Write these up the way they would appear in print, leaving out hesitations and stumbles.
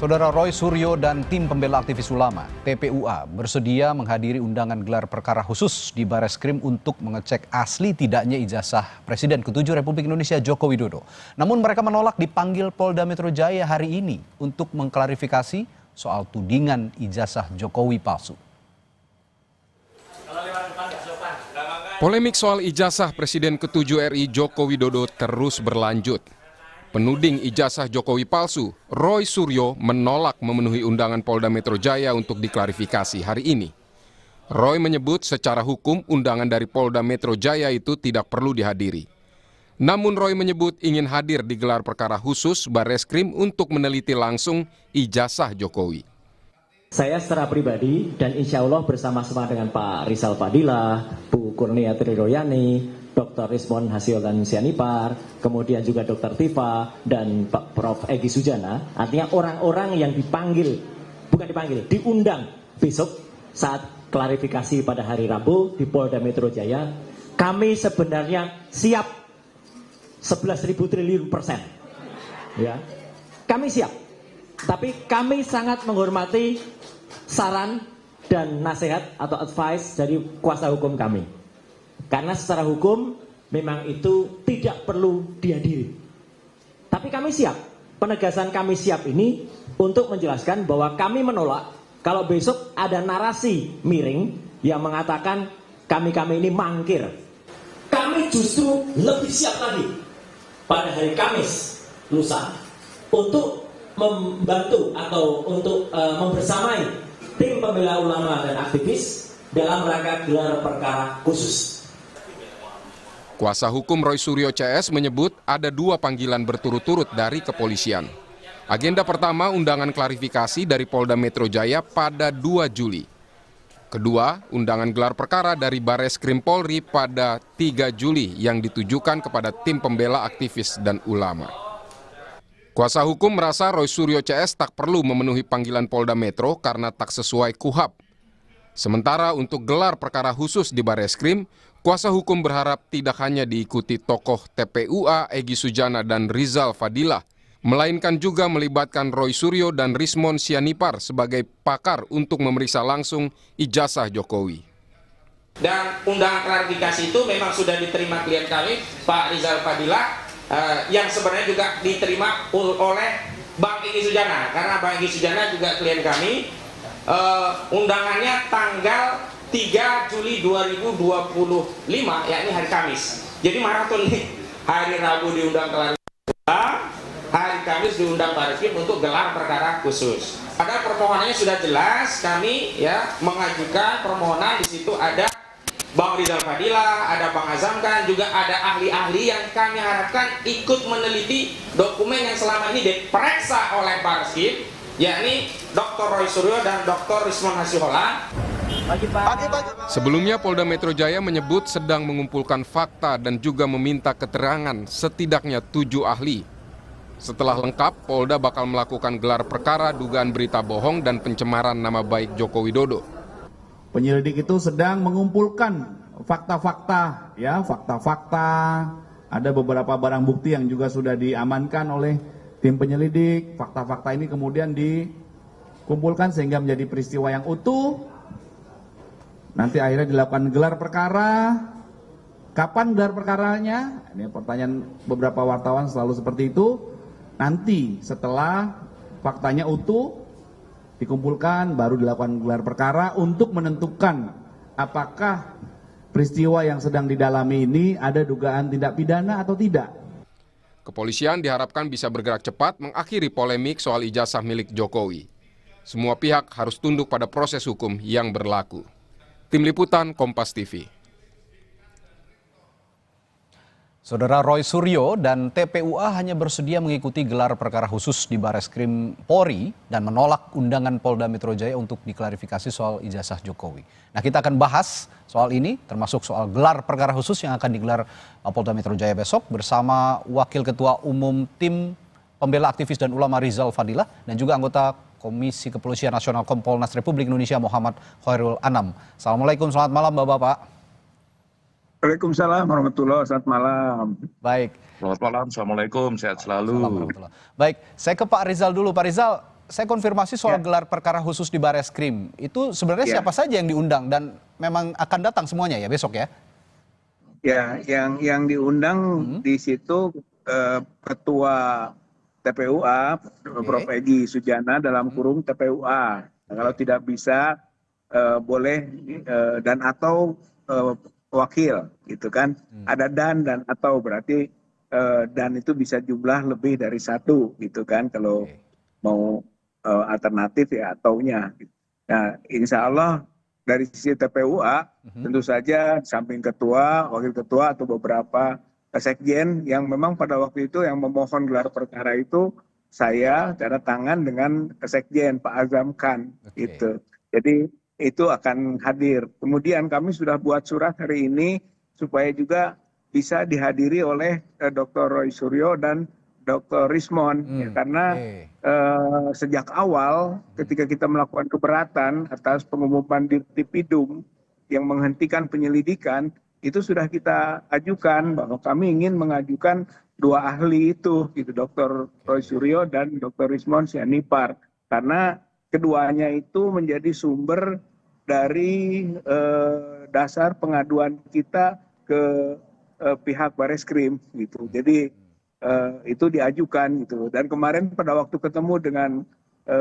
Saudara Roy Suryo dan tim pembela aktivis ulama (TPUA) bersedia menghadiri undangan gelar perkara khusus di Bareskrim untuk mengecek asli tidaknya ijazah Presiden ke-7 Republik Indonesia Joko Widodo. Namun mereka menolak dipanggil Polda Metro Jaya hari ini untuk mengklarifikasi soal tudingan ijazah Jokowi palsu. Polemik soal ijazah Presiden ke-7 RI Joko Widodo terus berlanjut. Penuding ijazah Jokowi palsu, Roy Suryo menolak memenuhi undangan Polda Metro Jaya untuk diklarifikasi hari ini. Roy menyebut secara hukum undangan dari Polda Metro Jaya itu tidak perlu dihadiri. Namun Roy menyebut ingin hadir di gelar perkara khusus Bareskrim untuk meneliti langsung ijazah Jokowi. Saya secara pribadi dan insya Allah bersama-sama dengan Pak Rizal Fadilah, Bu Kurnia Triroyani, Dr. Rismon Hasiolan Sianipar, kemudian juga Dr. Tifa dan Pak Prof. Egy Sujana, artinya orang-orang yang diundang besok saat klarifikasi pada hari Rabu di Polda Metro Jaya, kami sebenarnya siap 11.000 triliun %. Ya, kami siap, tapi kami sangat menghormati saran dan nasihat atau advice dari kuasa hukum kami. Karena secara hukum memang itu tidak perlu dihadiri. Tapi kami siap, penegasan kami siap ini untuk menjelaskan bahwa kami menolak kalau besok ada narasi miring yang mengatakan kami ini mangkir. Kami justru lebih siap lagi pada hari Kamis lusa untuk membantu atau untuk membersamai tim pembela ulama dan aktivis dalam rangka gelar perkara khusus. Kuasa hukum Roy Suryo CS menyebut ada 2 panggilan berturut-turut dari kepolisian. Agenda pertama undangan klarifikasi dari Polda Metro Jaya pada 2 Juli. Kedua, undangan gelar perkara dari Bareskrim Polri pada 3 Juli yang ditujukan kepada tim pembela aktivis dan ulama. Kuasa hukum merasa Roy Suryo CS tak perlu memenuhi panggilan Polda Metro karena tak sesuai KUHAP. Sementara untuk gelar perkara khusus di Bareskrim, kuasa hukum berharap tidak hanya diikuti tokoh TPUA Egy Sujana dan Rizal Fadilah, melainkan juga melibatkan Roy Suryo dan Rismon Sianipar sebagai pakar untuk memeriksa langsung ijazah Jokowi. Dan undangan klarifikasi itu memang sudah diterima klien kami, Pak Rizal Fadilah, yang sebenarnya juga diterima oleh Bang Egy Sujana, karena Bang Egy Sujana juga klien kami. Undangannya tanggal 3 Juli 2025, yakni hari Kamis. Jadi maraton nih, hari Rabu diundang klarifikasi, hari Kamis diundang Bareskrim untuk gelar perkara khusus. Ada permohonannya sudah jelas, kami ya mengajukan permohonan, di situ ada Bang Rizal Fadilah, ada Bang Azamkan, juga ada ahli-ahli yang kami harapkan ikut meneliti dokumen yang selama ini diperiksa oleh Bareskrim, yakni Dr. Roy Suryo dan Dr. Rismon Hasiolan. Sebelumnya Polda Metro Jaya menyebut sedang mengumpulkan fakta dan juga meminta keterangan setidaknya 7 ahli. Setelah lengkap, Polda bakal melakukan gelar perkara dugaan berita bohong dan pencemaran nama baik Joko Widodo. Penyelidik itu sedang mengumpulkan fakta-fakta, ada beberapa barang bukti yang juga sudah diamankan oleh tim penyelidik. Fakta-fakta ini kemudian dikumpulkan sehingga menjadi peristiwa yang utuh. Nanti akhirnya dilakukan gelar perkara. Kapan gelar perkaranya? Ini pertanyaan beberapa wartawan selalu seperti itu. Nanti setelah faktanya utuh dikumpulkan, baru dilakukan gelar perkara untuk menentukan apakah peristiwa yang sedang didalami ini ada dugaan tindak pidana atau tidak. Kepolisian diharapkan bisa bergerak cepat mengakhiri polemik soal ijazah milik Jokowi. Semua pihak harus tunduk pada proses hukum yang berlaku. Tim Liputan Kompas TV. Saudara Roy Suryo dan TPUA hanya bersedia mengikuti gelar perkara khusus di Bareskrim Polri dan menolak undangan Polda Metro Jaya untuk diklarifikasi soal ijazah Jokowi. Nah, kita akan bahas soal ini, termasuk soal gelar perkara khusus yang akan digelar Polda Metro Jaya besok bersama Wakil Ketua Umum Tim Pembela Aktivis dan Ulama Rizal Fadilah dan juga anggota Komisi Kepolisian Nasional Kompolnas Republik Indonesia Muhammad Khairul Anam. Assalamualaikum, selamat malam Bapak-Bapak. Waalaikumsalam warahmatullahi wabarakatuh. Selamat malam. Baik. Selamat malam, Assalamualaikum, sehat selalu. Baik, saya ke Pak Rizal dulu. Pak Rizal, saya konfirmasi soal gelar perkara khusus di Bareskrim. Itu sebenarnya siapa saja yang diundang dan memang akan datang semuanya ya besok ya? Ya, yang diundang di situ Ketua TPUA, Prof. Egy Sujana dalam kurung TPUA. Nah, kalau tidak bisa boleh dan atau wakil, gitu kan? Ada dan atau berarti dan itu bisa jumlah lebih dari satu, gitu kan? Kalau mau alternatif ya ataunya. Nah, insya Allah dari sisi TPUA tentu saja samping ketua, wakil ketua atau beberapa sekjen yang memang pada waktu itu yang memohon gelar perkara itu saya tanda tangan dengan sekjen Pak Azam Khan gitu. Jadi itu akan hadir. Kemudian kami sudah buat surat hari ini supaya juga bisa dihadiri oleh Dr. Roy Suryo dan Dr. Rismon ya, karena sejak awal ketika kita melakukan keberatan atas pengumuman Dirtipidum yang menghentikan penyelidikan itu sudah kita ajukan bahwa kami ingin mengajukan dua ahli itu gitu, Dr. Roy Suryo dan Dr. Rismon Sianipar, karena keduanya itu menjadi sumber dari dasar pengaduan kita ke pihak Bareskrim gitu. Jadi itu diajukan gitu, dan kemarin pada waktu ketemu dengan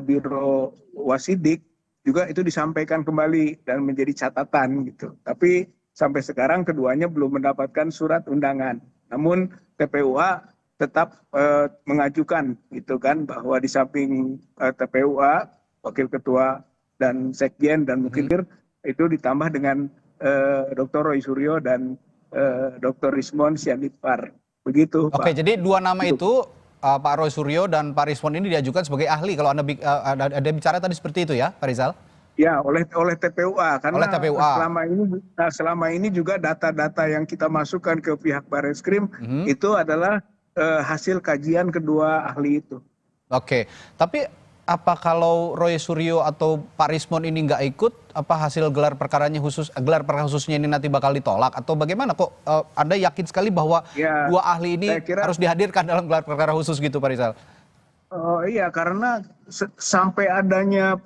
Biro Wasidik juga itu disampaikan kembali dan menjadi catatan gitu. Tapi sampai sekarang keduanya belum mendapatkan surat undangan. Namun TPUA tetap mengajukan gitu kan, bahwa di samping TPUA, wakil ketua dan sekjen dan mukibir itu ditambah dengan Dr. Roy Suryo dan Dr. Rismon Sianipar. Begitu, Pak. Oke, jadi dua nama itu Pak Roy Suryo dan Pak Rismon ini diajukan sebagai ahli. Kalau Anda bicara tadi seperti itu ya, Pak Rizal? Ya, oleh TPUA, karena oleh TPUA. selama ini juga data-data yang kita masukkan ke pihak Bareskrim itu adalah hasil kajian kedua ahli itu. Oke, tapi apa kalau Roy Suryo atau Pak Rismon ini nggak ikut, apa hasil gelar perkara khususnya ini nanti bakal ditolak atau bagaimana? Kok Anda yakin sekali bahwa dua ahli ini harus dihadirkan dalam gelar perkara khusus gitu, Pak Rizal? Oh iya, karena sampai adanya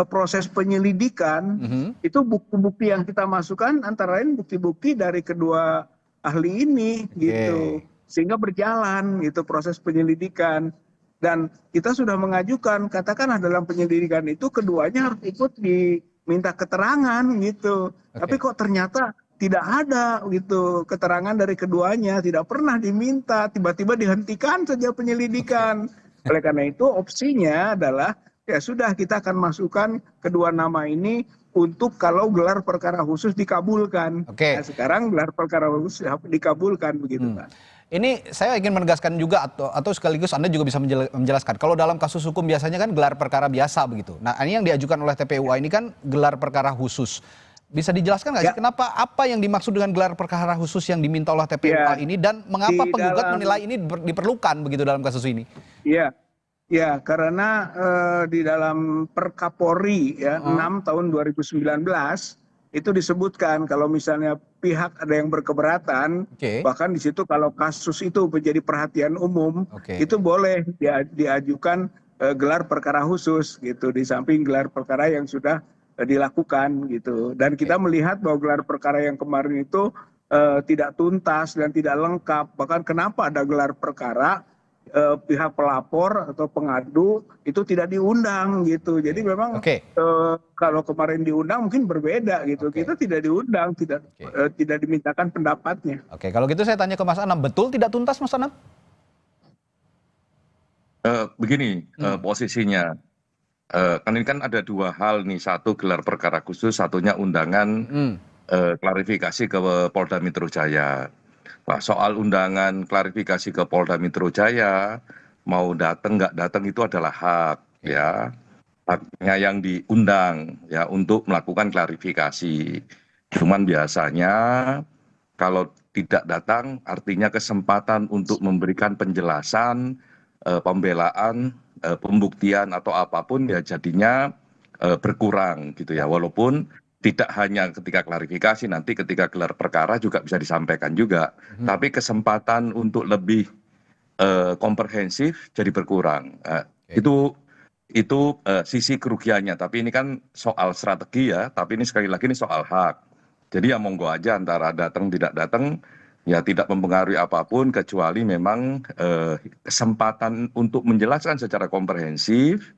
proses penyelidikan itu bukti-bukti yang kita masukkan antara lain bukti-bukti dari kedua ahli ini gitu, sehingga berjalan gitu proses penyelidikan. Dan kita sudah mengajukan, katakanlah dalam penyelidikan itu keduanya harus ikut diminta keterangan gitu. Tapi kok ternyata tidak ada gitu keterangan dari keduanya, tidak pernah diminta, tiba-tiba dihentikan saja penyelidikan. Oleh karena itu opsinya adalah ya sudah, kita akan masukkan kedua nama ini untuk kalau gelar perkara khusus dikabulkan. Nah, sekarang gelar perkara khusus dikabulkan begitu, Pak. Ini saya ingin menegaskan juga atau sekaligus Anda juga bisa menjelaskan. Kalau dalam kasus hukum biasanya kan gelar perkara biasa begitu. Nah, ini yang diajukan oleh TPUA ini kan gelar perkara khusus. Bisa dijelaskan nggak sih kenapa, apa yang dimaksud dengan gelar perkara khusus yang diminta oleh TPUA ini dan mengapa penggugat menilai ini diperlukan begitu dalam kasus ini? Ya, karena di dalam Perkapolri ya 6 tahun 2019 itu disebutkan kalau misalnya pihak ada yang berkeberatan, bahkan di situ kalau kasus itu menjadi perhatian umum, itu boleh diajukan gelar perkara khusus gitu, di samping gelar perkara yang sudah dilakukan gitu. Dan kita melihat bahwa gelar perkara yang kemarin itu tidak tuntas dan tidak lengkap. Bahkan kenapa ada gelar perkara, pihak pelapor atau pengadu itu tidak diundang gitu. Jadi memang kalau kemarin diundang mungkin berbeda gitu. Kita tidak diundang, tidak dimintakan pendapatnya. Oke, kalau gitu saya tanya ke Mas Anam, betul tidak tuntas, Mas Anam? Begini posisinya, kan ini kan ada dua hal nih, satu gelar perkara khusus, satunya undangan klarifikasi ke Polda Metro Jaya. Nah, soal undangan klarifikasi ke Polda Metro Jaya, mau datang nggak datang itu adalah hak ya, haknya yang diundang ya untuk melakukan klarifikasi. Cuman biasanya kalau tidak datang artinya kesempatan untuk memberikan penjelasan, pembelaan, pembuktian atau apapun ya jadinya berkurang gitu ya, walaupun tidak hanya ketika klarifikasi, nanti ketika gelar perkara juga bisa disampaikan juga. Tapi kesempatan untuk lebih komprehensif jadi berkurang. Itu itu sisi kerugiannya. Tapi ini kan soal strategi ya, tapi ini sekali lagi ini soal hak. Jadi ya monggo aja antara datang tidak datang, ya tidak mempengaruhi apapun kecuali memang kesempatan untuk menjelaskan secara komprehensif,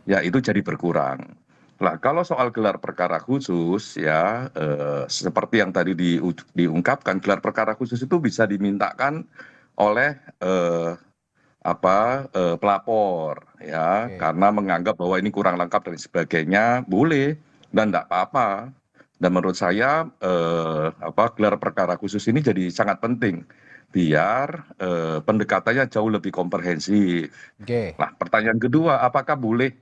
ya itu jadi berkurang. Nah, kalau soal gelar perkara khusus ya seperti yang tadi diungkapkan, gelar perkara khusus itu bisa dimintakan oleh pelapor ya, karena menganggap bahwa ini kurang lengkap dan sebagainya, boleh dan tidak apa-apa. Dan menurut saya gelar perkara khusus ini jadi sangat penting biar pendekatannya jauh lebih komprehensif. Nah, pertanyaan kedua, apakah boleh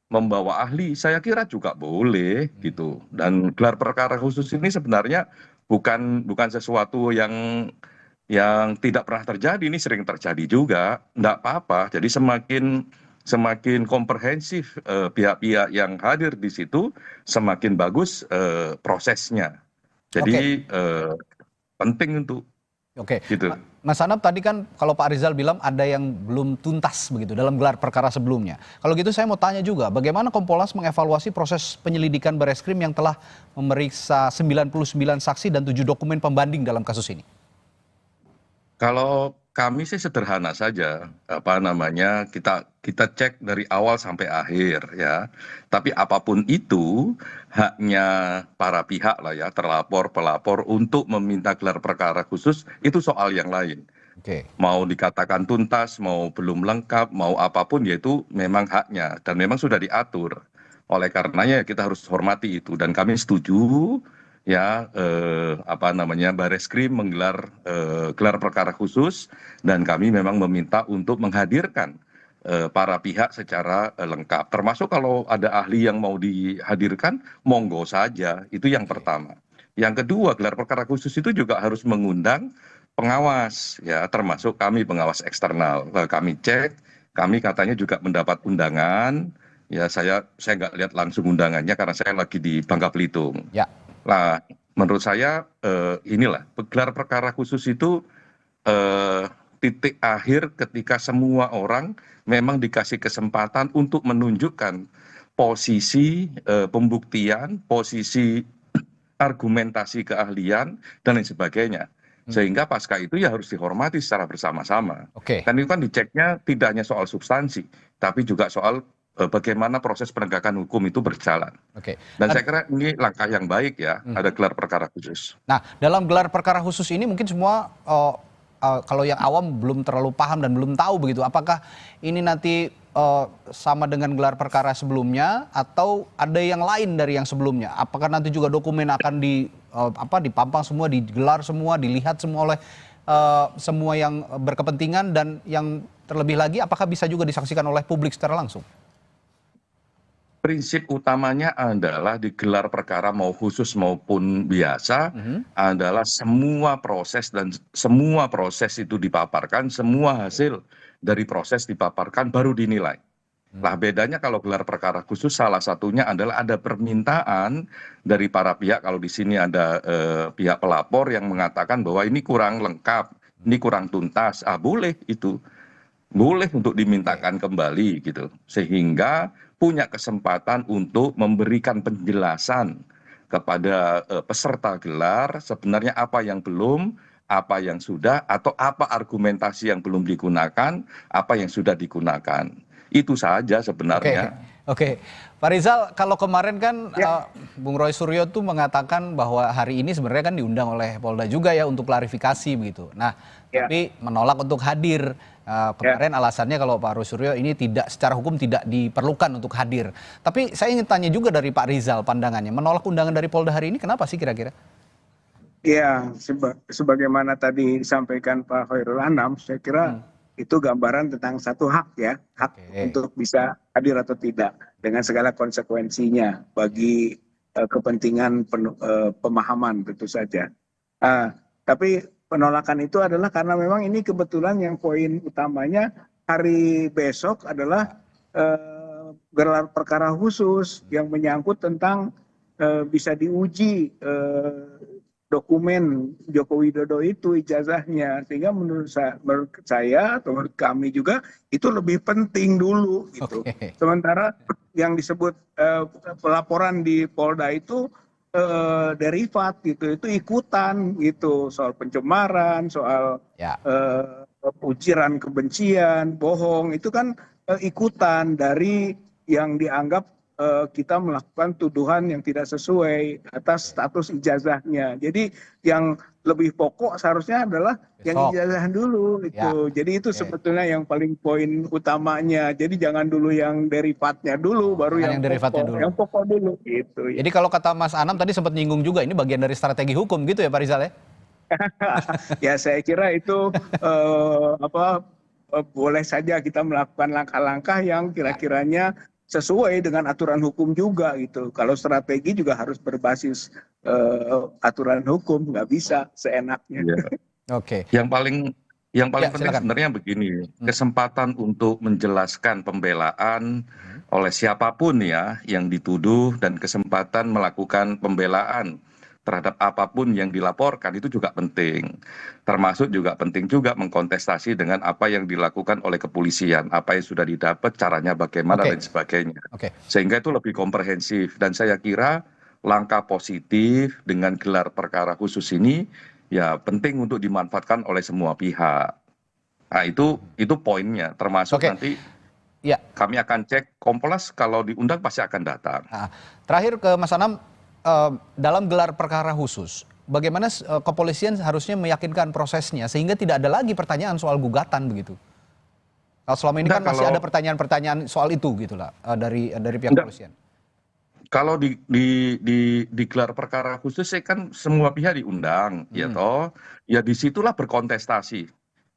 membawa ahli? Saya kira juga boleh gitu. Dan gelar perkara khusus ini sebenarnya bukan sesuatu yang tidak pernah terjadi, ini sering terjadi juga, enggak apa-apa. Jadi semakin komprehensif pihak-pihak yang hadir di situ, semakin bagus prosesnya. Jadi penting untuk gitu. Mas Anam, tadi kan kalau Pak Rizal bilang ada yang belum tuntas begitu dalam gelar perkara sebelumnya. Kalau gitu saya mau tanya juga, bagaimana Kompolnas mengevaluasi proses penyelidikan Bareskrim yang telah memeriksa 99 saksi dan 7 dokumen pembanding dalam kasus ini? Kalau kami sih sederhana saja, kita cek dari awal sampai akhir ya. Tapi apapun itu haknya para pihak lah ya, terlapor, pelapor untuk meminta gelar perkara khusus itu soal yang lain. Mau dikatakan tuntas, mau belum lengkap, mau apapun yaitu memang haknya dan memang sudah diatur. Oleh karenanya kita harus hormati itu dan kami setuju ya Bareskrim menggelar gelar perkara khusus dan kami memang meminta untuk menghadirkan para pihak secara lengkap, termasuk kalau ada ahli yang mau dihadirkan monggo saja, itu yang pertama. Yang kedua, gelar perkara khusus itu juga harus mengundang pengawas ya, termasuk kami pengawas eksternal. Kami cek, kami katanya juga mendapat undangan ya, saya nggak lihat langsung undangannya karena saya lagi di Bangka Belitung. Nah, menurut saya inilah gelar perkara khusus itu titik akhir ketika semua orang memang dikasih kesempatan untuk menunjukkan posisi pembuktian, posisi argumentasi keahlian dan lain sebagainya. Sehingga pasca itu ya harus dihormati secara bersama-sama. Dan itu kan diceknya tidak hanya soal substansi, tapi juga soal bagaimana proses penegakan hukum itu berjalan. Dan saya kira ini langkah yang baik ya, ada gelar perkara khusus. Nah, dalam gelar perkara khusus ini mungkin semua kalau yang awam belum terlalu paham dan belum tahu begitu, apakah ini nanti sama dengan gelar perkara sebelumnya atau ada yang lain dari yang sebelumnya? Apakah nanti juga dokumen akan dipampang semua, digelar semua, dilihat semua oleh semua yang berkepentingan, dan yang terlebih lagi apakah bisa juga disaksikan oleh publik secara langsung? Prinsip utamanya adalah di gelar perkara mau khusus maupun biasa adalah semua proses itu dipaparkan, semua hasil dari proses dipaparkan baru dinilai. Nah, bedanya kalau gelar perkara khusus salah satunya adalah ada permintaan dari para pihak. Kalau di sini ada pihak pelapor yang mengatakan bahwa ini kurang lengkap, ini kurang tuntas, boleh itu. Boleh untuk dimintakan kembali gitu, sehingga punya kesempatan untuk memberikan penjelasan kepada peserta gelar sebenarnya apa yang belum, apa yang sudah, atau apa argumentasi yang belum digunakan, apa yang sudah digunakan. Itu saja sebenarnya. Pak Rizal, kalau kemarin kan Bung Roy Suryo tuh mengatakan bahwa hari ini sebenarnya kan diundang oleh Polda juga ya untuk klarifikasi begitu. Nah, tapi menolak untuk hadir. Kemarin alasannya kalau Pak Roy Suryo ini secara hukum tidak diperlukan untuk hadir. Tapi saya ingin tanya juga dari Pak Rizal pandangannya, menolak undangan dari Polda hari ini kenapa sih kira-kira? Ya, sebagaimana tadi disampaikan Pak Khairul Anam, saya kira itu gambaran tentang satu hak ya, hak untuk bisa hadir atau tidak dengan segala konsekuensinya bagi kepentingan pemahaman tentu saja. Tapi penolakan itu adalah karena memang ini kebetulan yang poin utamanya hari besok adalah gelar perkara khusus yang menyangkut tentang bisa diuji dokumen Joko Widodo itu ijazahnya, sehingga menurut saya atau menurut kami juga itu lebih penting dulu gitu. Oke. Sementara yang disebut pelaporan di Polda itu derivat gitu, itu ikutan gitu, soal pencemaran, soal Ya. ujaran kebencian, bohong, itu kan ikutan dari yang dianggap kita melakukan tuduhan yang tidak sesuai atas status ijazahnya. Jadi yang lebih pokok seharusnya adalah yang Besok. ijazah dulu itu. Ya. Jadi itu Oke. sebetulnya yang paling poin utamanya. Jadi jangan dulu yang derivatnya dulu, baru jangan yang derivatnya pokok. dulu. Yang pokok dulu gitu. Ya. Jadi kalau kata Mas Anam tadi sempat nyinggung juga, ini bagian dari strategi hukum gitu ya Pak Rizal ya? Ya saya kira itu boleh saja kita melakukan langkah-langkah yang kira-kiranya sesuai dengan aturan hukum juga gitu. Kalau strategi juga harus berbasis aturan hukum, nggak bisa seenaknya. Iya. Oke. Yang paling penting silakan. sebenarnya begini, kesempatan untuk menjelaskan pembelaan oleh siapapun ya yang dituduh dan kesempatan melakukan pembelaan terhadap apapun yang dilaporkan itu juga penting. Termasuk juga penting juga mengkontestasi dengan apa yang dilakukan oleh kepolisian, apa yang sudah didapat, caranya bagaimana Oke. dan sebagainya. Oke. Sehingga itu lebih komprehensif dan saya kira langkah positif dengan gelar perkara khusus ini ya penting untuk dimanfaatkan oleh semua pihak. Nah itu poinnya, termasuk Oke. nanti Ya. kami akan cek Kompolnas kalau diundang pasti akan datang. Nah, terakhir ke Mas Anam, dalam gelar perkara khusus, bagaimana kepolisian harusnya meyakinkan prosesnya sehingga tidak ada lagi pertanyaan soal gugatan begitu? Kalau selama ini kan masih ada pertanyaan-pertanyaan soal itu gitu lah dari pihak kepolisian. Kalau di gelar perkara khusus kan semua pihak diundang, ya toh, ya disitulah berkontestasi,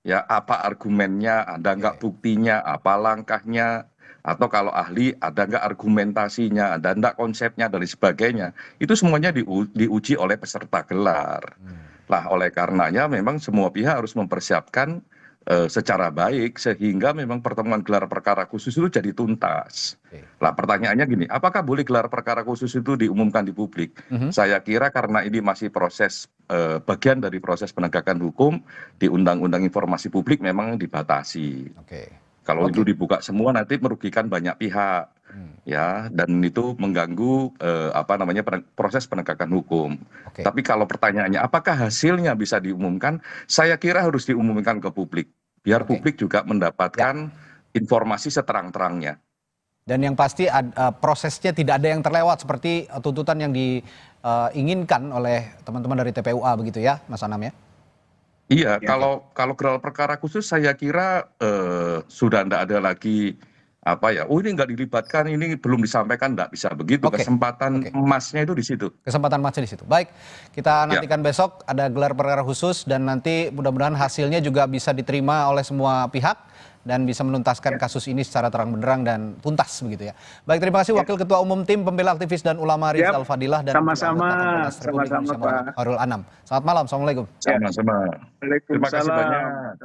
ya apa argumennya, ada nggak buktinya, apa langkahnya, atau kalau ahli ada nggak argumentasinya, ada nggak konsepnya dan sebagainya, itu semuanya diuji oleh peserta gelar. Lah oleh karenanya memang semua pihak harus mempersiapkan secara baik sehingga memang pertemuan gelar perkara khusus itu jadi tuntas. Lah pertanyaannya gini, apakah boleh gelar perkara khusus itu diumumkan di publik? Saya kira karena ini masih proses bagian dari proses penegakan hukum di Undang-Undang Informasi Publik memang dibatasi. Kalau itu dibuka semua nanti merugikan banyak pihak, ya, dan itu mengganggu proses penegakan hukum. Tapi kalau pertanyaannya, apakah hasilnya bisa diumumkan? Saya kira harus diumumkan ke publik, biar publik juga mendapatkan informasi seterang-terangnya. Dan yang pasti prosesnya tidak ada yang terlewat seperti tuntutan yang diinginkan oleh teman-teman dari TPUA begitu ya, Mas Anam ya? Iya, kalau gelar perkara khusus saya kira sudah tidak ada lagi ini nggak dilibatkan, ini belum disampaikan, nggak bisa begitu. Kesempatan emasnya itu di situ. Kesempatan emasnya di situ. Baik, kita nantikan besok ada gelar perkara khusus dan nanti mudah-mudahan hasilnya juga bisa diterima oleh semua pihak dan bisa menuntaskan kasus ini secara terang-benderang dan tuntas begitu ya. Baik, terima kasih Wakil Ketua Umum Tim Pembela Aktivis dan Ulama Rizal Fadilah dan sama-sama Pak Khairul Anam. Selamat malam, assalamualaikum. Sama-sama. Terima kasih banyak.